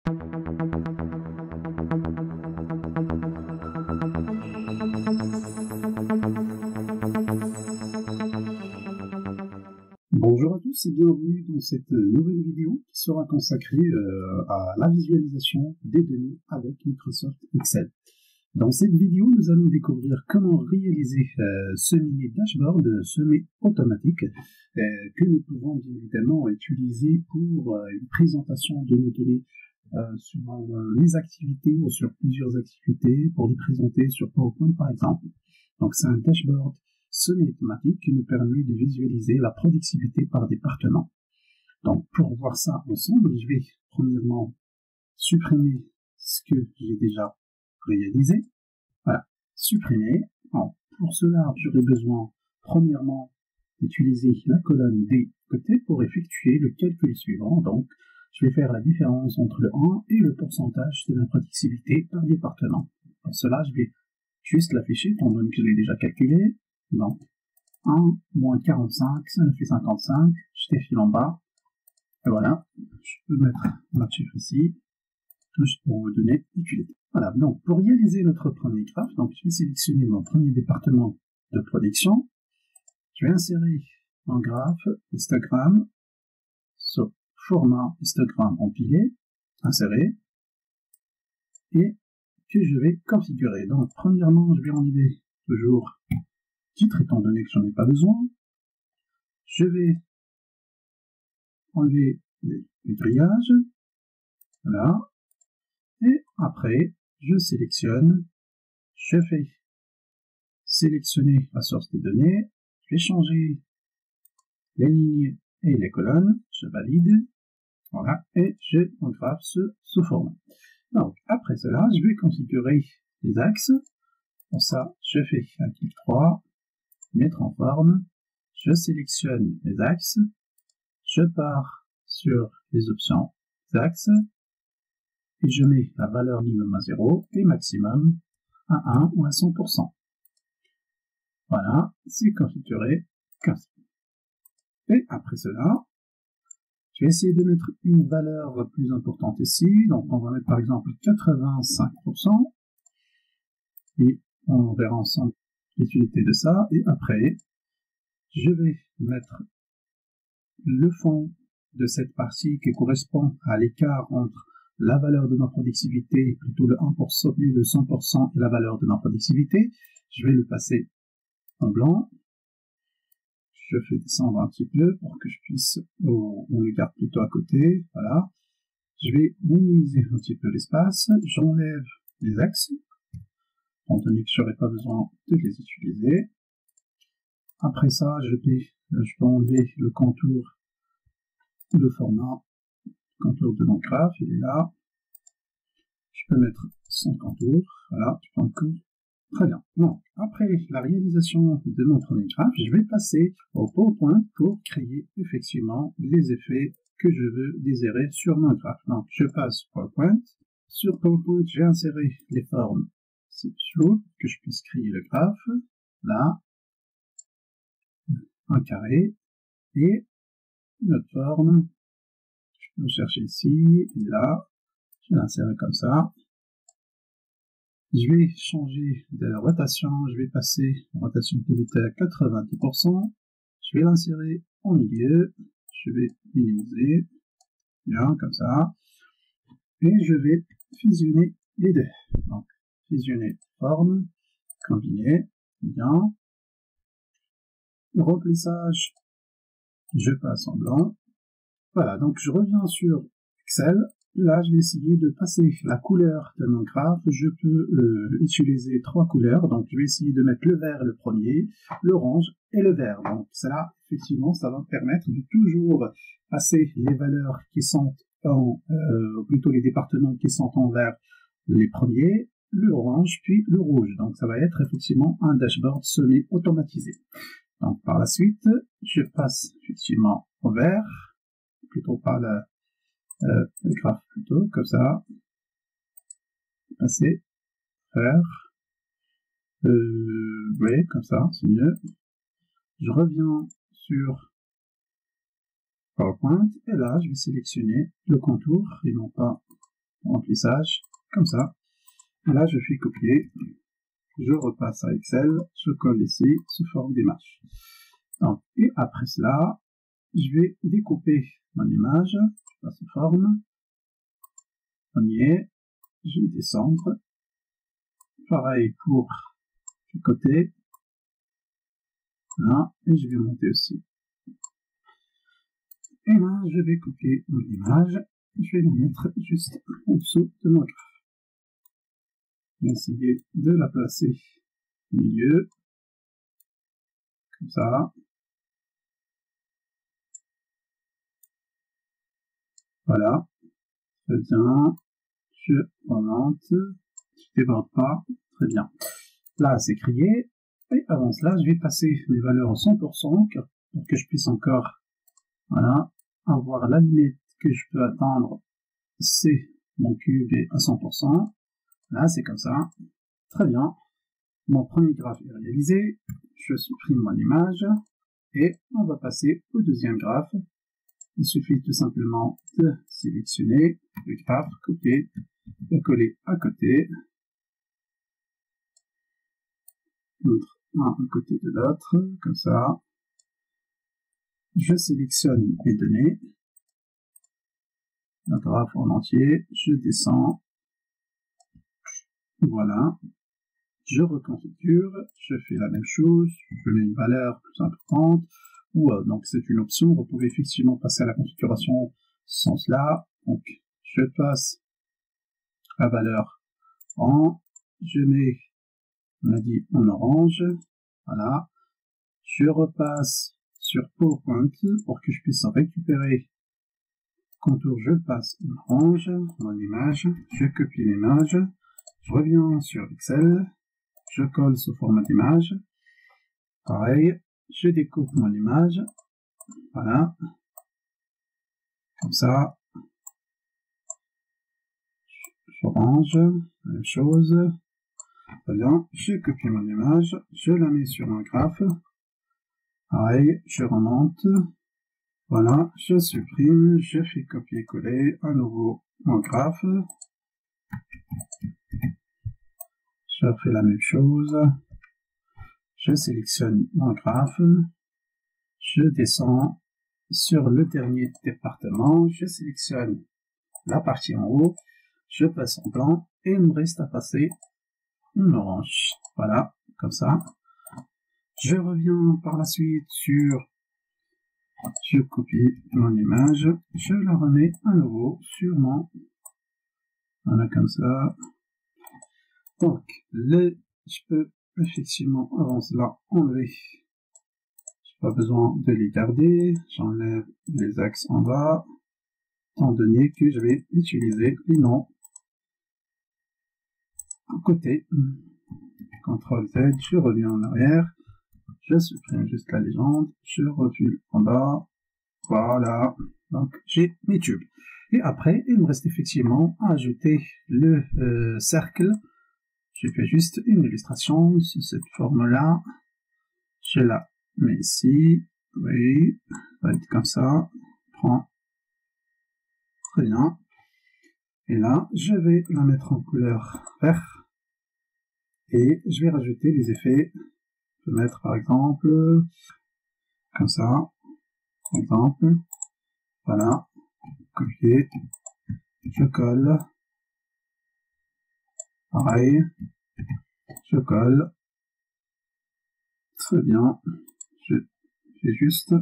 Bonjour à tous et bienvenue dans cette nouvelle vidéo qui sera consacrée à la visualisation des données avec Microsoft Excel. Dans cette vidéo, nous allons découvrir comment réaliser ce mini dashboard semi-automatique que nous pouvons bien évidemment utiliser pour une présentation de nos données sur les activités ou sur plusieurs activités pour les présenter sur PowerPoint par exemple. Donc c'est un dashboard semi-automatique qui nous permet de visualiser la productivité par département. Donc pour voir ça ensemble, je vais premièrement supprimer ce que j'ai déjà réalisé. Voilà, supprimer. Alors, pour cela, j'aurai besoin premièrement d'utiliser la colonne des côtés pour effectuer le calcul suivant. Donc je vais faire la différence entre le 1 et le pourcentage de la productivité par département. Pour cela, je vais juste l'afficher étant donné que je l'ai déjà calculé. Donc 1 moins 45, ça nous fait 55, je défile en bas, et voilà, je peux mettre ma chiffre ici, juste pour vous donner utilité. Voilà, donc pour réaliser notre premier graphe, donc je vais sélectionner mon premier département de production, je vais insérer un graphe histogramme sur format histogramme empilé, insérer, et que je vais configurer. Donc premièrement, je vais enlever toujours titre, étant donné que j'en ai pas besoin. Je vais enlever les grillages, voilà, et après, je sélectionne, je fais sélectionner la source des données, je vais changer les lignes et les colonnes, je valide, voilà, et j'ai mon graphe sous forme. Donc, après cela, je vais configurer les axes. Pour ça, je fais un clic droit, mettre en forme, je sélectionne les axes, je pars sur les options axes, et je mets la valeur minimum à 0 et maximum à 1 ou à 100%. Voilà, c'est configuré comme ça. Et après cela, je vais essayer de mettre une valeur plus importante ici, donc on va mettre par exemple 85%, et on verra ensemble l'utilité de ça, et après, je vais mettre le fond de cette partie qui correspond à l'écart entre la valeur de ma productivité, plutôt le 1%, le 100% et la valeur de ma productivité. Je vais le passer en blanc. Je fais descendre un petit peu pour que je puisse, on le garde plutôt à côté, voilà. Je vais minimiser un petit peu l'espace, j'enlève les axes, étant donné que je n'aurai pas besoin de les utiliser. Après ça, je peux enlever le contour, le format, contour de mon graphe, il est là. Je peux mettre son contour, voilà, je peux encore. Très bien. Donc, après la réalisation de mon premier graphe, je vais passer au PowerPoint pour créer effectivement les effets que je veux désirer sur mon graphe. Donc, je passe PowerPoint. Sur PowerPoint, j'ai inséré les formes slow, que je puisse créer le graphe. Là, un carré, et une autre forme. Je peux chercher ici, et là. Je vais l'insérer comme ça. Je vais changer de rotation, je vais passer en rotation pivotée à 90%. Je vais l'insérer au milieu. Je vais minimiser. Bien, comme ça. Et je vais fusionner les deux. Donc, fusionner forme, combiner. Bien. Le remplissage, je passe en blanc. Voilà, donc je reviens sur Excel. Là, je vais essayer de passer la couleur de mon graphe. Je peux utiliser 3 couleurs. Donc, je vais essayer de mettre le vert le premier, l'orange et le vert. Donc, ça, effectivement, ça va me permettre de toujours passer les valeurs qui sont plutôt les départements qui sont en vert les premiers, l'orange, puis le rouge. Donc, ça va être effectivement un dashboard semi-automatisé. Donc, par la suite, je passe effectivement au vert, plutôt par le graphe plutôt, comme ça, passer, faire, oui, comme ça, c'est mieux. Je reviens sur PowerPoint, et là, je vais sélectionner le contour, et non pas remplissage, comme ça. Et là, je fais copier, je repasse à Excel, je colle ici, sous forme d'image. Donc, et après cela, je vais découper mon image, je passe aux formes, on y est, je vais descendre, pareil pour le côté, là, et je vais monter aussi. Et là, je vais copier mon image, je vais la mettre juste en dessous de mon graphe. Je vais essayer de la placer au milieu, comme ça. Voilà, très bien, je remonte, je déborde pas, très bien. Là, c'est crié, et avant cela, je vais passer les valeurs au 100% pour que je puisse encore, voilà, avoir la limite que je peux atteindre, c'est mon cube est à 100%. Là, c'est comme ça, très bien. Mon premier graphe est réalisé, je supprime mon image, et on va passer au deuxième graphe. Il suffit tout simplement de sélectionner le graphe, copier, le coller à côté, mettre un à côté de l'autre, comme ça. Je sélectionne les données, le graphe en entier, je descends, voilà. Je reconfigure, je fais la même chose, je mets une valeur plus importante, ou donc c'est une option, vous pouvez effectivement passer à la configuration sans cela, donc je passe la valeur en, je mets, on a dit en orange, voilà, je repasse sur PowerPoint pour que je puisse récupérer contour, je passe en orange, mon image, je copie l'image, je reviens sur Excel, je colle sous format d'image, pareil, je découpe mon image, voilà, comme ça, je range, la même chose, très bien, je copie mon image, je la mets sur un graphe, pareil, je remonte, voilà, je supprime, je fais copier-coller à nouveau mon graphe, je fais la même chose, je sélectionne mon graphe, je descends sur le dernier département, je sélectionne la partie en haut, je passe en blanc et il me reste à passer en orange. Voilà, comme ça. Je reviens par la suite sur, je copie mon image, je la remets à nouveau sur mon, voilà comme ça. Donc, je peux effectivement avant cela enlever. Pas besoin de les garder, j'enlève les axes en bas, étant donné que je vais utiliser les noms à côté. CTRL Z, je reviens en arrière, je supprime juste la légende, je recule en bas, voilà, donc j'ai mes tubes. Et après, il me reste effectivement à ajouter le cercle. Je fais juste une illustration sous cette forme-là, je la mets ici, oui, ça va être comme ça, prends, très bien, et là, je vais la mettre en couleur vert, et je vais rajouter les effets, je vais mettre par exemple, comme ça, par exemple, voilà, copier, je colle, pareil, je colle, très bien, je fais juste,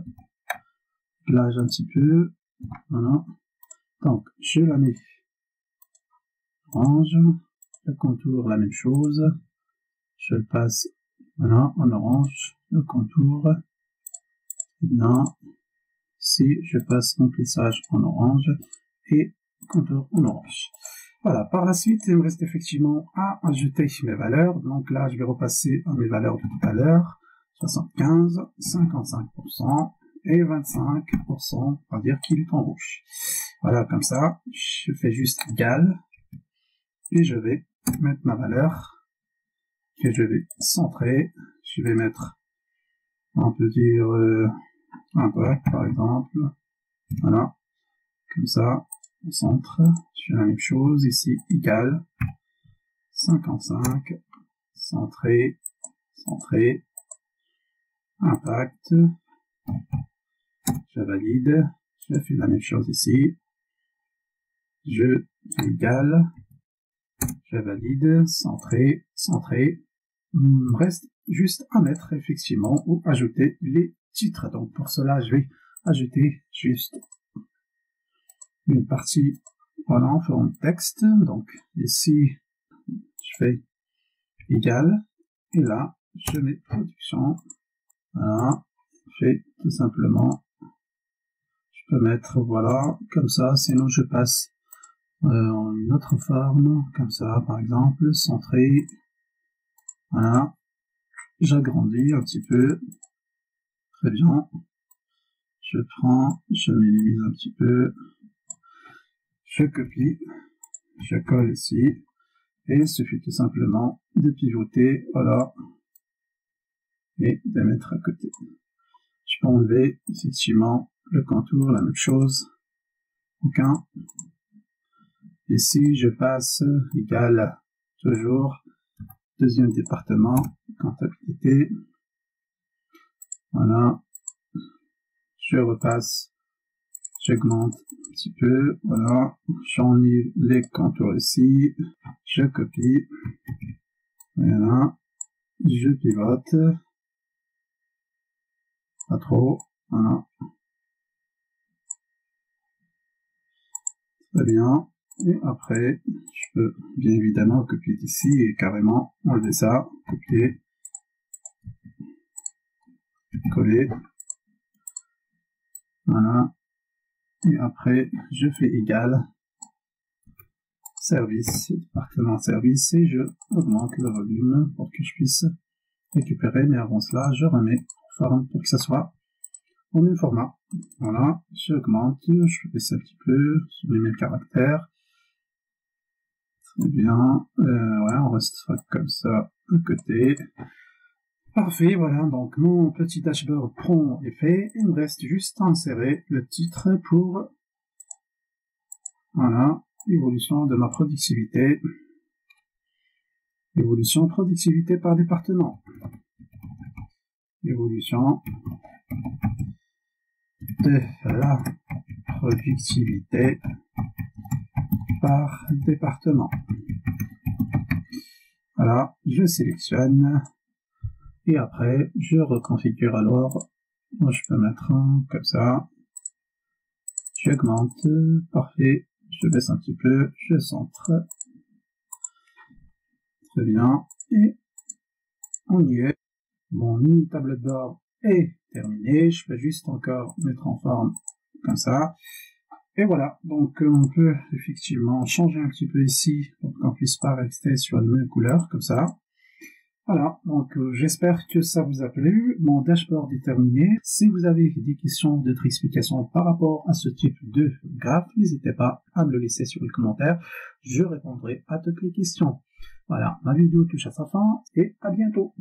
plage un petit peu, voilà, donc je la mets orange, le contour la même chose, je le passe, voilà, en orange, le contour, très bien, ici je passe remplissage en orange et contour en orange. Voilà, par la suite, il me reste effectivement à ajouter mes valeurs. Donc là, je vais repasser à mes valeurs de tout à l'heure. 75, 55% et 25%, on va dire qu'il est en rouge. Voilà, comme ça, je fais juste égal. Et je vais mettre ma valeur que je vais centrer. Je vais mettre, on peut dire, un bac, par exemple. Voilà, comme ça. au centre, je fais la même chose, ici, égal, 55, centré, centré, impact, je valide, je fais la même chose ici, je égal, je valide, centré, centré, reste juste à mettre effectivement ou ajouter les titres. Donc pour cela, je vais ajouter juste une partie, voilà, en forme texte. Donc ici, je fais égal, et là, je mets production, voilà, je fais tout simplement, je peux mettre, voilà, comme ça, sinon je passe en une autre forme, comme ça, par exemple, centré, voilà, j'agrandis un petit peu, très bien, je prends, je minimise un petit peu, je copie, je colle ici, et il suffit tout simplement de pivoter, voilà, et de mettre à côté. Je peux enlever effectivement le contour, la même chose, aucun. Ici, je passe égal, toujours, deuxième département, comptabilité, voilà, je repasse, j'augmente un petit peu, voilà, j'enlève les contours ici, je copie, voilà, je pivote, pas trop, voilà, très bien, et après, je peux bien évidemment copier d'ici et carrément enlever ça, copier, coller, voilà, et après, je fais égal, service, département service, et je augmente le volume pour que je puisse récupérer, mais avant cela, je remets en forme pour que ça soit au même format. Voilà, j'augmente, je baisse un petit peu sur les mêmes caractères. Très bien, ouais, on restera comme ça à côté. Parfait, voilà, donc mon petit dashboard prompt est fait. Il me reste juste à insérer le titre pour, voilà, évolution de ma productivité. Évolution productivité par département. Évolution de la productivité par département. Voilà, je sélectionne et après je reconfigure. Alors moi je peux mettre un comme ça, j'augmente, parfait, je baisse un petit peu, je centre, très bien, et on y est. Mon mini tableau de bord est terminé, je peux juste encore mettre en forme comme ça. Et voilà, donc on peut effectivement changer un petit peu ici pour qu'on puisse pas rester sur les mêmes couleurs comme ça. Voilà, donc j'espère que ça vous a plu. Mon dashboard est terminé. Si vous avez des questions, d'autres explications par rapport à ce type de graphe, n'hésitez pas à me le laisser sur les commentaires. Je répondrai à toutes les questions. Voilà, ma vidéo touche à sa fin et à bientôt.